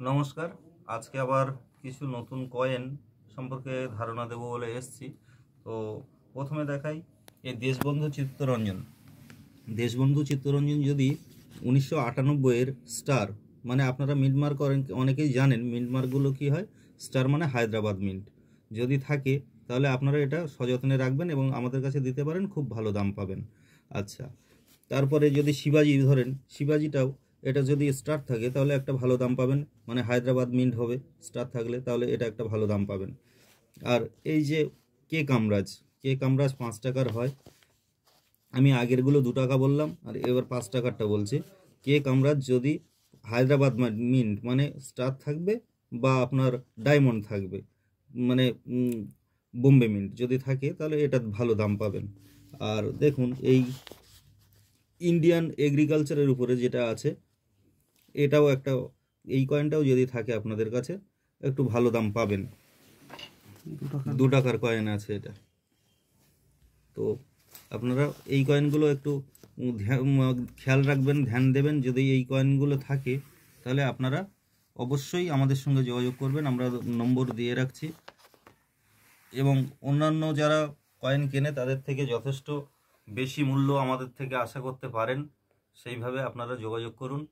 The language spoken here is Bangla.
নমস্কার। আজকে আবার কিছু নতুন কয়েন সম্পর্কে ধারণা দেব বলে এসেছি। তো প্রথমে দেখাই এই দেশবন্ধু চিত্তরঞ্জন যদি 1998-এর স্টার, মানে আপনারা মিন্ট মার্ক অনেকেই জানেন, মিন্ট মার্কগুলো কী হয়, স্টার মানে হায়দ্রাবাদ মিন্ট যদি থাকে তাহলে আপনারা এটা সযত্নে রাখবেন এবং আমাদের কাছে দিতে পারেন, খুব ভালো দাম পাবেন। আচ্ছা, তারপরে যদি শিবাজি ধরেন, শিবাজিটাও এটা যদি স্টার থাকে তাহলে একটা ভালো দাম পাবেন, মানে হায়দ্রাবাদ মিন্ট হবে স্টার থাকলে, তাহলে এটা একটা ভালো দাম পাবেন। আর এই যে কে কামরাজ 5 টাকার হয়, আমি আগেরগুলো 2 টাকা বললাম আর এবার 5 টাকারটা বলছি। কামরাজ যদি হায়দ্রাবাদ মিন্ট মানে স্টার থাকবে বা আপনার ডায়মন্ড থাকবে, মানে বোম্বে মিন্ট যদি থাকে তাহলে এটা ভালো দাম পাবেন। আর দেখুন এই ইন্ডিয়ান এগ্রিকালচারের উপরে যেটা আছে, এটাও একটা, এই কয়েনটাও যদি থাকে আপনাদের কাছে একটু ভালো দাম পাবেন। 2 টাকার কয়েন আছে এটা। তো আপনারা এই কয়েনগুলো একটু খেয়াল রাখবেন, ধ্যান দেবেন। যদি এই কয়েনগুলো থাকে তাহলে আপনারা অবশ্যই আমাদের সঙ্গে যোগাযোগ করবেন, আমরা নম্বর দিয়ে রাখছি। এবং অন্যান্য যারা কয়েন কেনে তাদের থেকে যথেষ্ট বেশি মূল্য আমাদের থেকে আশা করতে পারেন, সেইভাবে আপনারা যোগাযোগ করুন।